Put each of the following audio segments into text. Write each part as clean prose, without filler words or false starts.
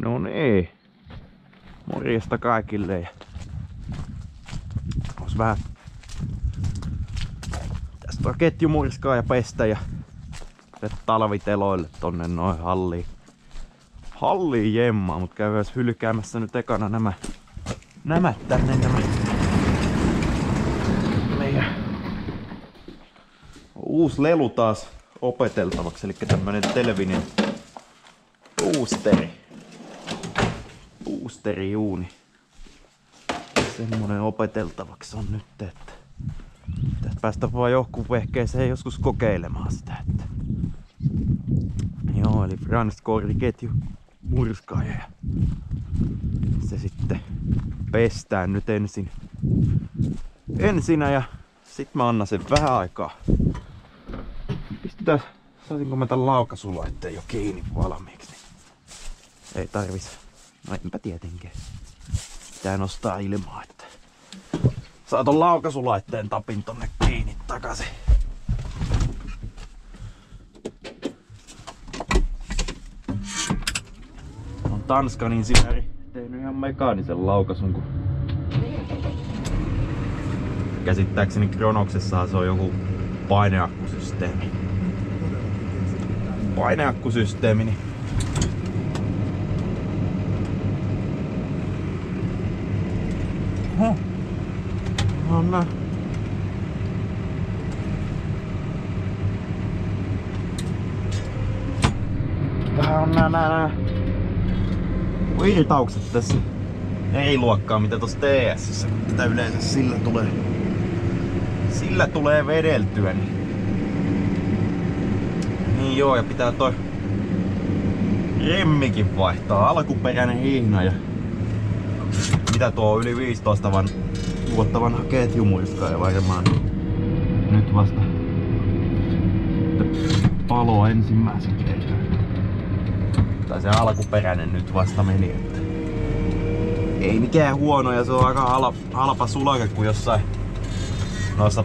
No niin. Morjesta kaikille. Ois vähän tästä on ketjumuriskaa ja pestä ja talviteloille tonne noin halliin jemmaa, mut käydään hylkäämässä nyt ekana nämä tänne meidän uusi lelu taas opeteltavaksi, eli tämmönen Televinen boosterijuuni. Semmonen opeteltavaksi on nyt, että tästä päästä vaan johonkin vehkeeseen joskus kokeilemaan sitä, että joo, eli Franscore-ketju murskaaja ja se sitten pestään nyt ensinnä ja sit mä annan sen vähän aikaa. Pistetään, saisinko mä tän laukaisulaitteen jo kiinni valmiiksi, niin ei tarvis, no enpä tietenkään. Pitää nostaa ilmaa, että saa ton laukaisulaitteen tapin tonne kiinni takaisin. On Tanskan insinööri tehnyt ihan mekaanisen laukaisun, kun käsittääkseni Kronoksessahan se on joku paineakkusysteemi, niin no nää. Vähän on nää irtaukset tässä eri luokkaa mitä tossa TS:ssä, mitä yleensä sillä tulee vedeltyä, niin joo, ja pitää toi remmikin vaihtaa, alkuperäinen hihna ja mitä tuo on yli 15 vuotta vanha ketjumuriskaa ja varmaan nyt vasta palo ensimmäisen kerran. Tai se alkuperäinen nyt vasta meni, että ei mikään huono ja se on aika halpa sulake, kun jossain noissa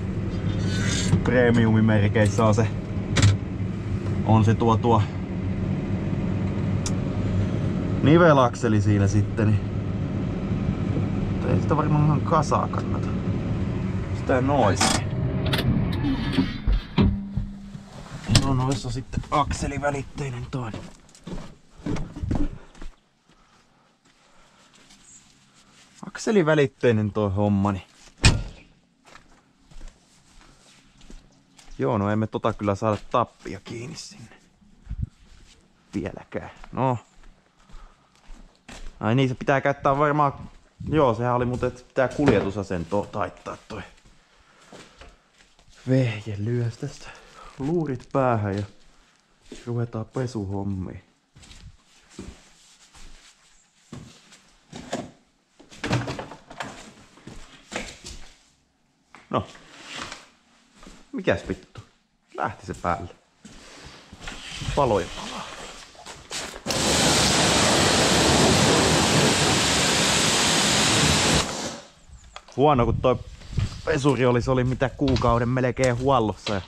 premiumimerkeissä on se tuo nivelakseli siinä sitten, niin ei sitä varmaan ihan kasaa kannata. Sitä noisia. No noissa on sitten akselivälitteinen toinen. Akselivälitteinen toi hommani. Joo, no emme kyllä saada tappia kiinni sinne. Vieläkään. No. Ai niin, se pitää käyttää varmaan. Joo, sehän oli muuten, että pitää kuljetusasentoa taittaa toi vehje. Lyös tästä luurit päähän ja ruvetaan pesuhommiin. No. Mikäs vittu? Lähti se päälle. Paloja palaa. Huono kun toi pesuri oli mitä kuukauden melkein huollossa.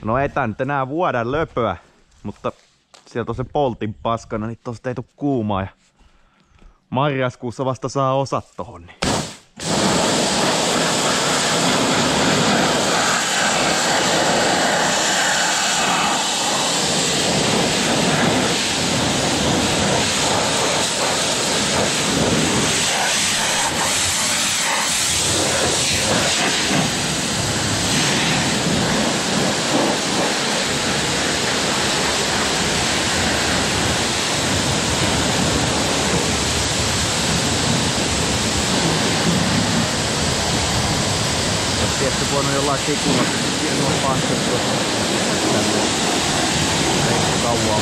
No ei tää nyt enää vuoda löpöä, mutta sieltä on se poltin paskana, niin tosta ei tuu kuumaa ja marraskuussa vasta saa osat tohon. Niin. Tietysti voinut jollain tikulla kirjoa paskettua. Ei kauan.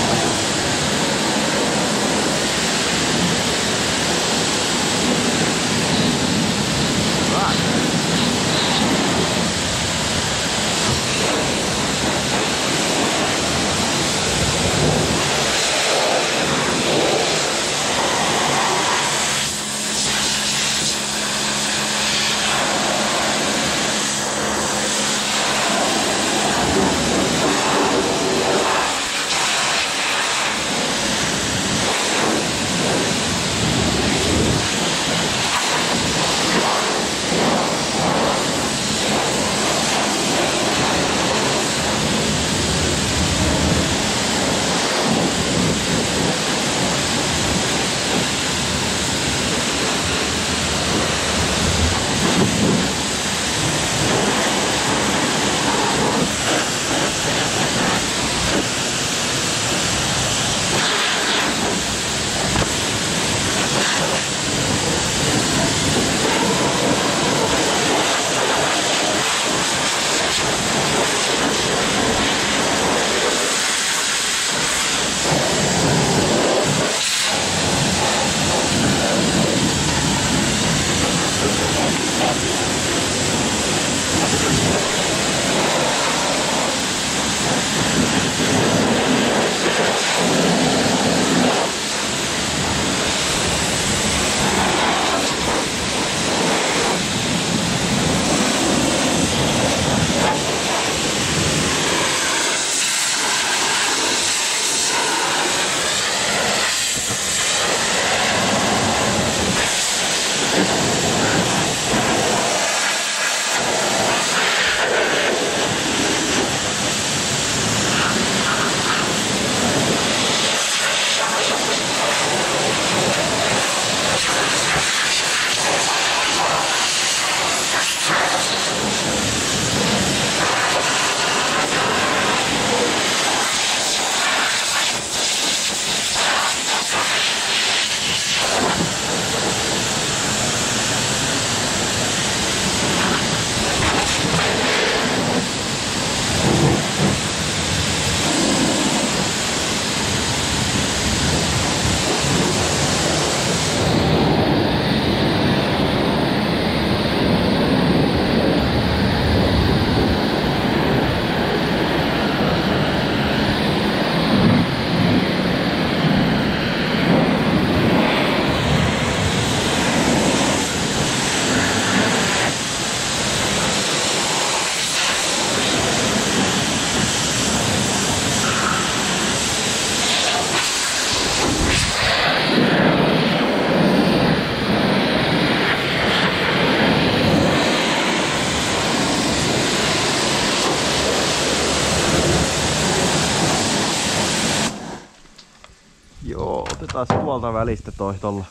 Joo, otetaan tuolta välistä toi tolla.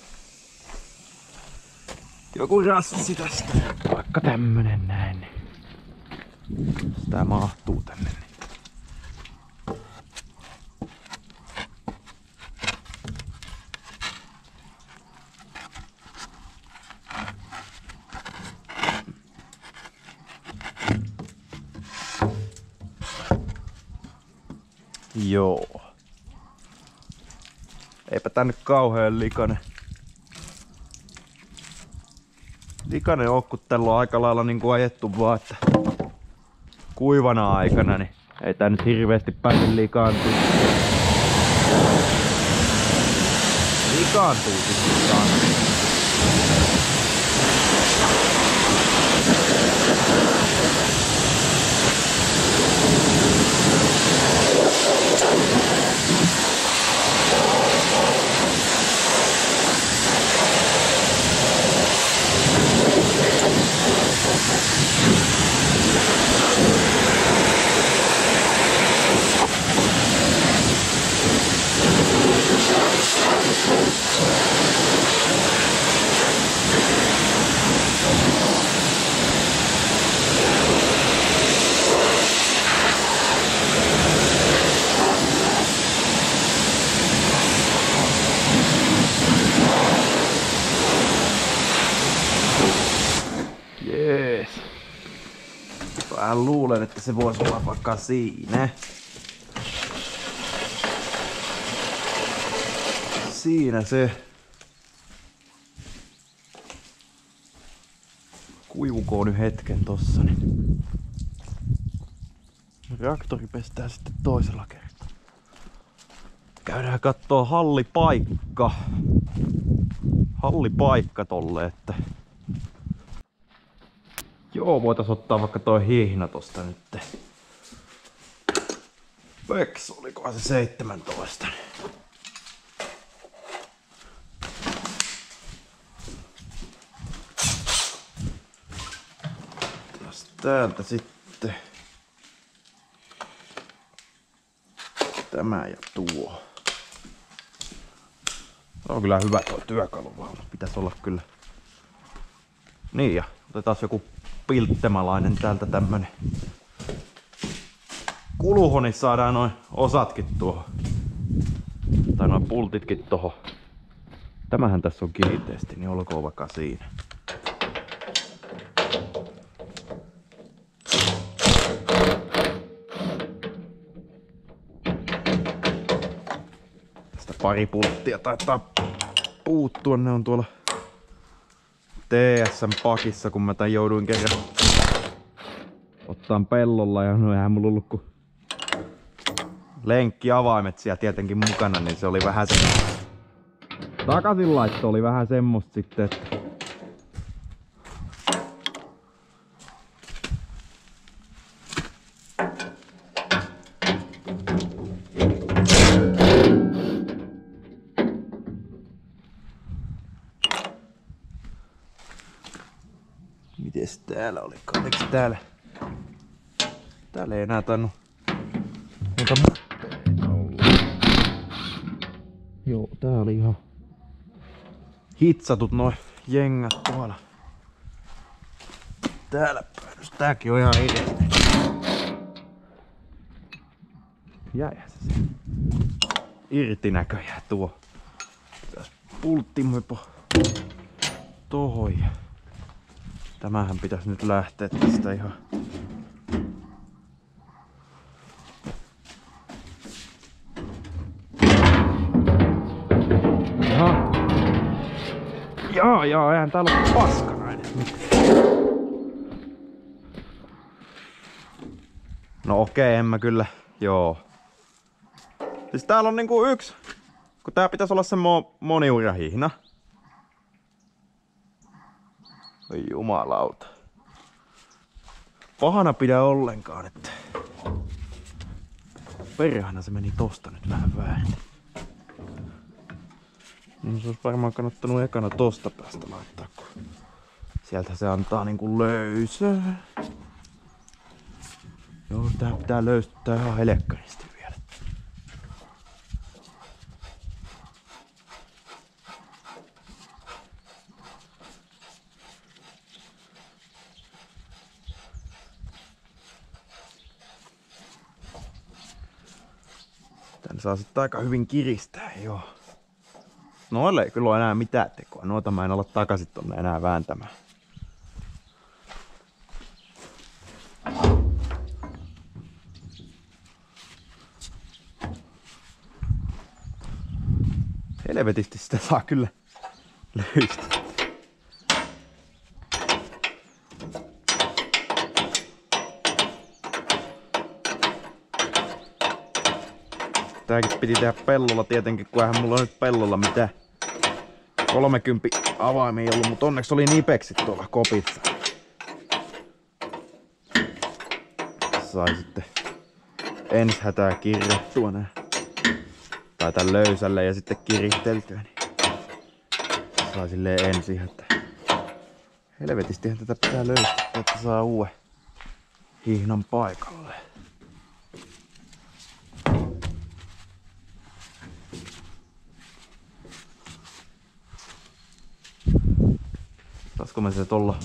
Joku rassi tästä. Vaikka tämmönen näin. Niin. Tää mahtuu tänne. Niin. Joo. Eipä tää nyt kauhean likainen oo, kun tällä on aika lailla niinku ajettu vaan, että kuivana aikana, niin ei tää nyt hirveesti pääse likaantuu. Likaantuu sitten. Jees. Vähän luulen, että se voisi olla vaikka siinä. Siinä se. Kuivukoon nyt hetken tossa, niin reaktori pestää sitten toisella kertaa. Käydään kattoo hallipaikka tolle, että joo, voitais ottaa vaikka toi hihna tosta nyt. Vex, olikohan se 17? Täältä sitten tämä ja tuo. Se on kyllä hyvä tuo työkaluvaunu. Pitäisi olla kyllä. Niin, ja otetaan joku pilttemalainen täältä tämmönen. Kuluhon, niin saadaan noin osatkin tuohon. Tai noin pultitkin tohon. Tämähän tässä on kiinteesti, niin olkoon vaikka siinä. Pari pulttia taitaa puuttua, ne on tuolla TSM-pakissa, kun mä tän jouduin kerran ottaan pellolla ja no eihän mulla ollut kuin lenkkiavaimet siellä tietenkin mukana, niin se oli vähän se takaisinlaitto oli vähän semmoista sitten, että mites täällä oli? Oliks täällä? Täällä ei enää tainnut muuta olla. Joo, tää oli ihan hitsatut noin jengät tuolla. Täällä päädys. Tääkin on ihan edellinen. Jäi se irti näköjään tuo. Tässä pulttimuipo tohon. Tämähän pitäisi nyt lähteä tästä ihan. Jaa, eihän täällä ole paskana edes mitään. No okei, en mä kyllä, joo. Siis täällä on niinku yksi, kun tää pitäisi olla se moniurahihna. Oi jumalauta. Pahana pidä ollenkaan, että perhana se meni tosta nyt vähän väärin. Niin se olisi varmaan kannattanut ekana tosta päästä laittaa, kun sieltä se antaa niinku löysää. Joo, tää pitää löystyttää ihan helkkaristi vielä. saa sitten aika hyvin kiristää, joo. Noille ei kyllä ole enää mitään tekoa. Noita mä en ala takaisin tonne enää vääntämään. Helvetisti sitä saa kyllä löystettyä. Tääkin piti tehdä pellolla tietenkin, kun eihän mulla on nyt pellolla mitään 30 avaimia ollut, mutta onneksi oli nipeksit tuolla kopissa. Sai sitten ensi hätää kirjattua nää. Tai tän löysälle ja sitten kiristeltyä, niin sai silleen ensi hätää. Helvetistihän tätä pitää löystää, että saa uuden hihnan paikalle. Saisko me se tuolla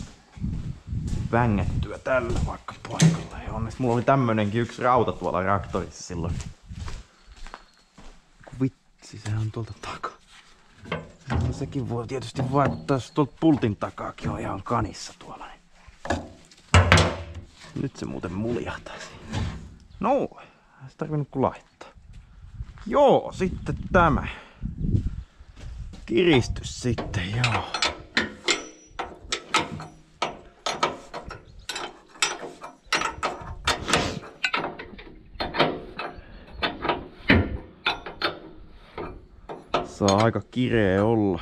vängättyä tällä vaikka paikalla? Ja onneksi mulla oli tämmönenkin yksi rauta tuolla traktorissa silloin. Vitsi, sehän on tuolta takaa. No, sekin voi tietysti vaikuttaa, jos tuolta pultin takaakin on ihan kanissa tuolla. Nyt se muuten muljahtaisi. No, ei se tarvinnut kun laittaa. Joo, sitten tämä. Kiristys sitten, joo. Saa aika kireä olla.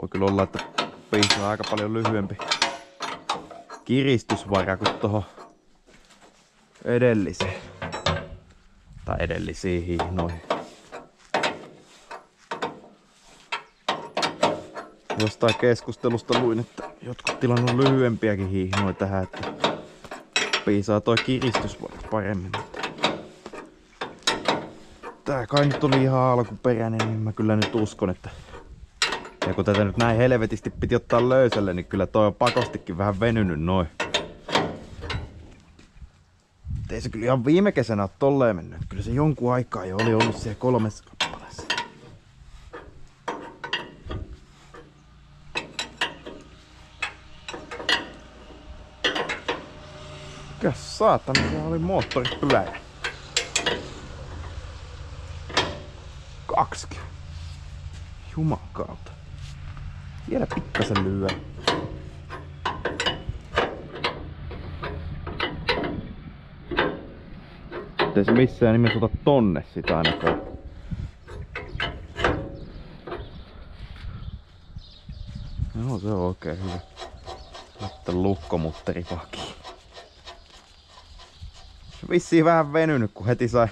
Voi kyllä olla, että piisaa aika paljon lyhyempi kiristysvara kuin tohon edelliseen. Tai edellisiin hihnoihin. Jostain keskustelusta luin, että jotkut tilannut lyhyempiäkin hihnoja tähän, että piisaa toi kiristys paremmin. Tää kai nyt oli ihan alkuperäinen, niin mä kyllä nyt uskon, että ja kun tätä nyt näin helvetisti piti ottaa löysälle, niin kyllä toi on pakostikin vähän venynyt noin. Ei se kyllä ihan viime kesänä ole tolleen mennyt. Kyllä se jonkun aikaa jo oli ollut siellä 3 kappaleessa. Mikäs saatana, se oli moottoripyörä. 2. Jumakauta. Vielä pikkasen lyö. Ei se missään nimessä ota tonne sitä ainakaan. Joo, se on oikein hyvä. Laittaa lukkomutteri pakiin. Se vissiin vähän venynyt, kun heti sai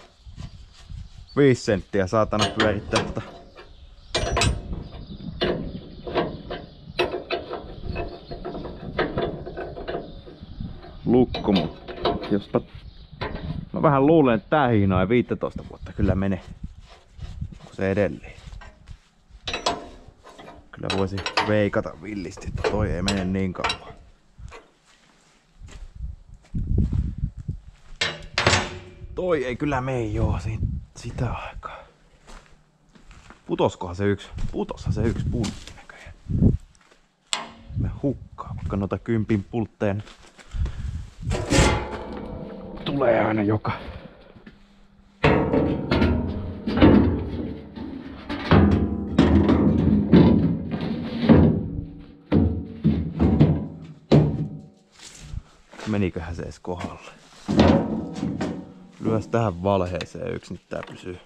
5 senttiä saatana pyörittää tota. Lukkomutteri. Jospa mä vähän luulen, että tää hihna ei 15 vuotta kyllä menee. Onko se edelleen? Kyllä voisi veikata villisti, että toi ei mene niin kauan. Toi ei kyllä mene joo sitä aikaa. Putoskohan se yksi? Putoshan se yksi pultti näköjään. Me hukkaa, vaikka noita 10 pultteja tulee aina joka. Meniköhän se edes kohdalle? Lyös tähän valheeseen yksi, niin tää pysyy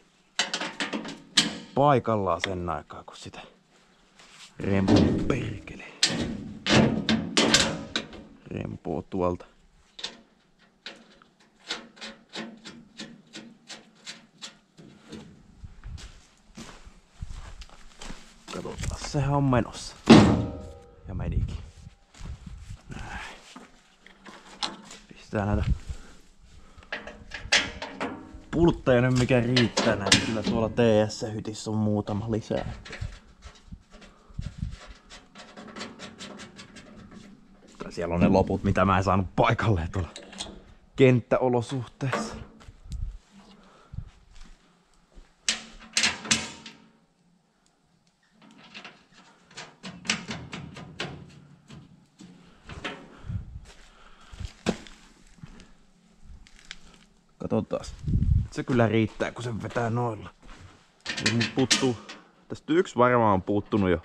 paikallaan sen aikaa, kun sitä rempuu perkele. Rempuu tuolta. Katsotaan, sehän on menossa. Ja menikin. Näin. Pistää näitä pultteja nyt mikä riittää näin. Kyllä tuolla TS-hytissä on muutama lisää. Tai siellä on ne loput mitä mä en saanut paikalle tuolla kenttäolosuhteissa. Katsotaan. Se kyllä riittää kun se vetää noilla. Nyt puuttuu. Tästä yksi varmaan on puuttunut jo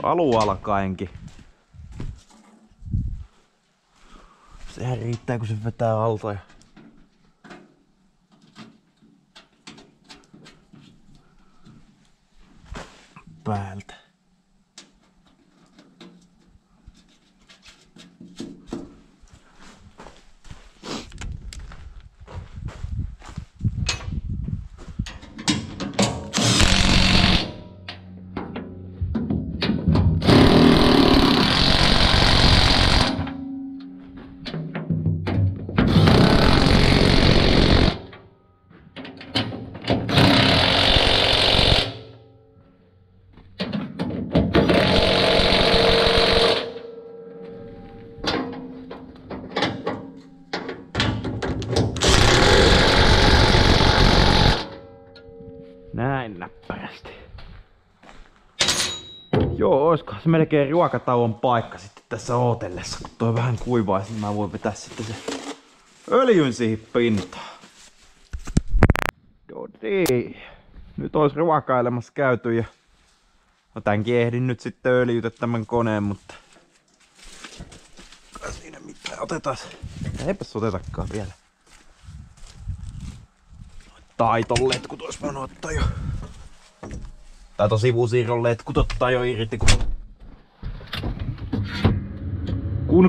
alkaenkin. Sehän riittää kun se vetää alta. Päältä. Näin näppärästi. Joo, oiskohan se melkein ruokatauon paikka sitten tässä ootellessa. Kun toi vähän kuivaisi, niin mä voin vetää sitten se öljyn siihen pintaan. Joo, niin. Nyt ois ruokailemassa käyty ja no tämänkin ehdin nyt sitten öljytä tämän koneen, mutta kai siinä mitään. Otetaan. Eipäs otetakaan vielä. Taiton letkut ois voinut ottaa jo. Tai sivusiirron letkut ottaa jo irti kun...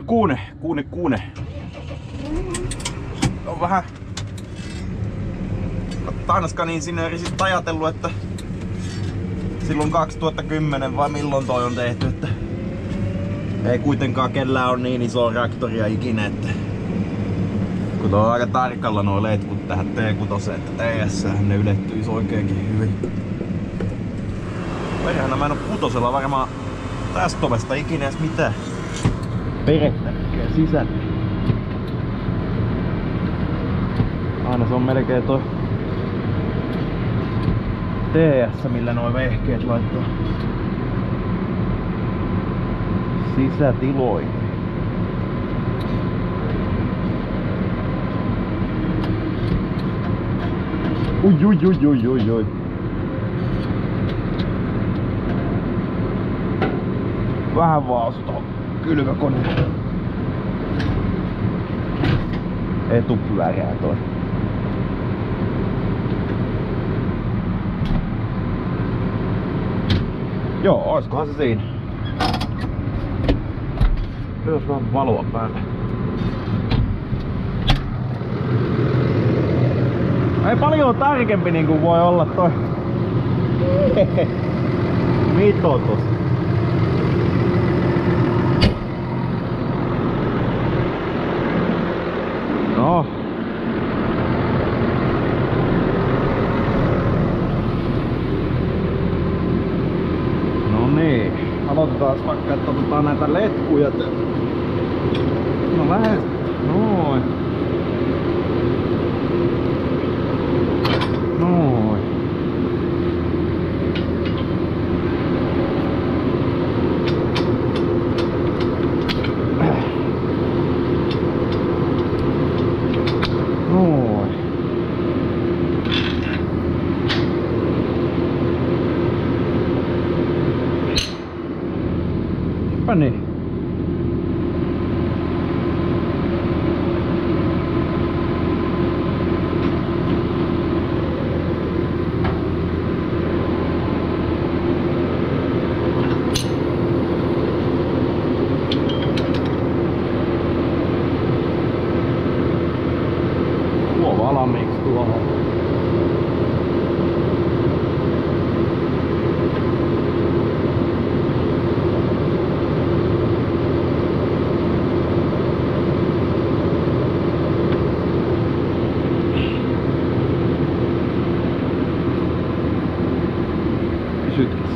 Kuune. On vähän... Tanskan insinööri sit ajatellut, että silloin 2010 vai milloin toi on tehty, että ei kuitenkaan kellään on niin isoa reaktoria ikinä, että kun toi on aika tarkalla nuo letkut tähän T6, että TS-sähän ne ylettyis oikeinkin hyvin. Perhänä mä en oo kutosella varmaan tästä ovesta ikinä edes mitään perettänytkään sisällä. Aina se on melkein toi TS, millä noi vehkeet laittaa sisätiloihin. Ui. Vähän vaan tohon kylväkoneen. Etupyörää toi. Joo, oiskohan se siinä. Myös vähän valoa päälle. Ei paljon tarkempi niin kuin voi olla toi mitoitus. No. No niin. Aloitetaan vaikka, että otetaan näitä letkuja. No lähes. Noin. Noin. Noin. Eipä niin. Valmiiksi tuohon.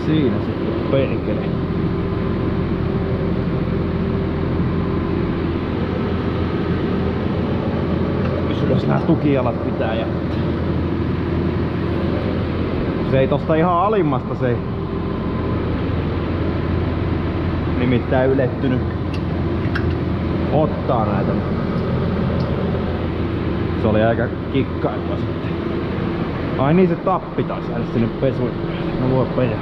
Siinä sitten perkele. Jos nää tukijalat pitää jättää. Se ei tosta ihan alimmasta se nimittäin ylettynyt ottaa näitä. Se oli aika kikkailua sitten. Ai niin, se tappi taisi jäädä sinne pesuun. No voi perä.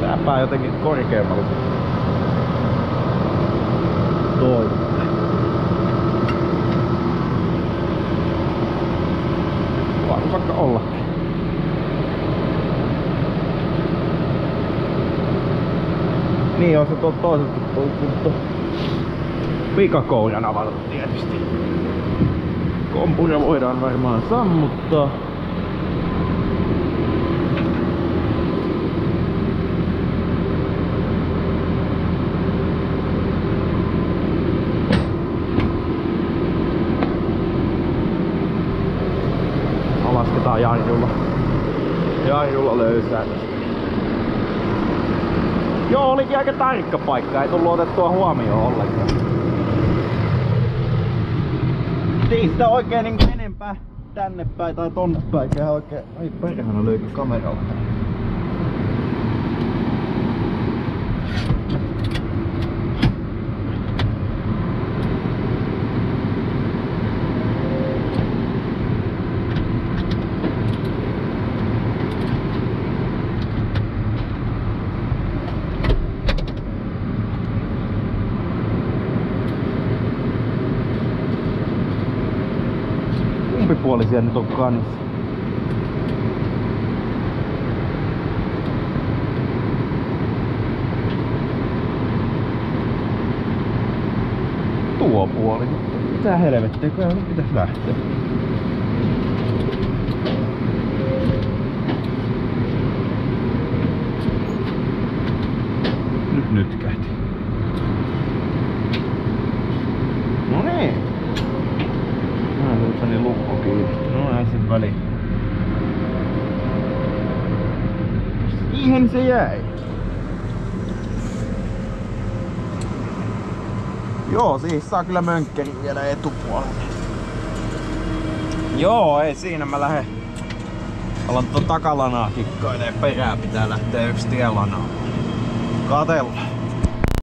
Tää pää jotenkin korkeammalle. Toi. Voisi vaikka olla. Niin on se tuolta toiselta puolelta pikakouran avata tietysti. Kompura voidaan varmaan sammuttaa. Lasketaan jarrulla. Jarrulla löysää tästä. Joo, olikin aika tarkka paikka, ei tullut otettua huomioon ollenkaan. Ei sitä oikein niin enempää tänne päin tai tonne päin, eikä oikein... Ai perhana löykö kameralla. Puoli siellä nyt on kanissa. Tuo puoli. Mitä helvettiä, kun nyt pitäis lähteä. Nyt nytkähti. No niin. Niin lukko kiinni. No näin sen väliin. Siihen se jäi. Joo, siis saa kyllä mönkkärin vielä etupuolelle. Joo, ei siinä mä lähden. Alan takalanaa kikkailee perään, pitää lähteä yksi tielanaa. Katella.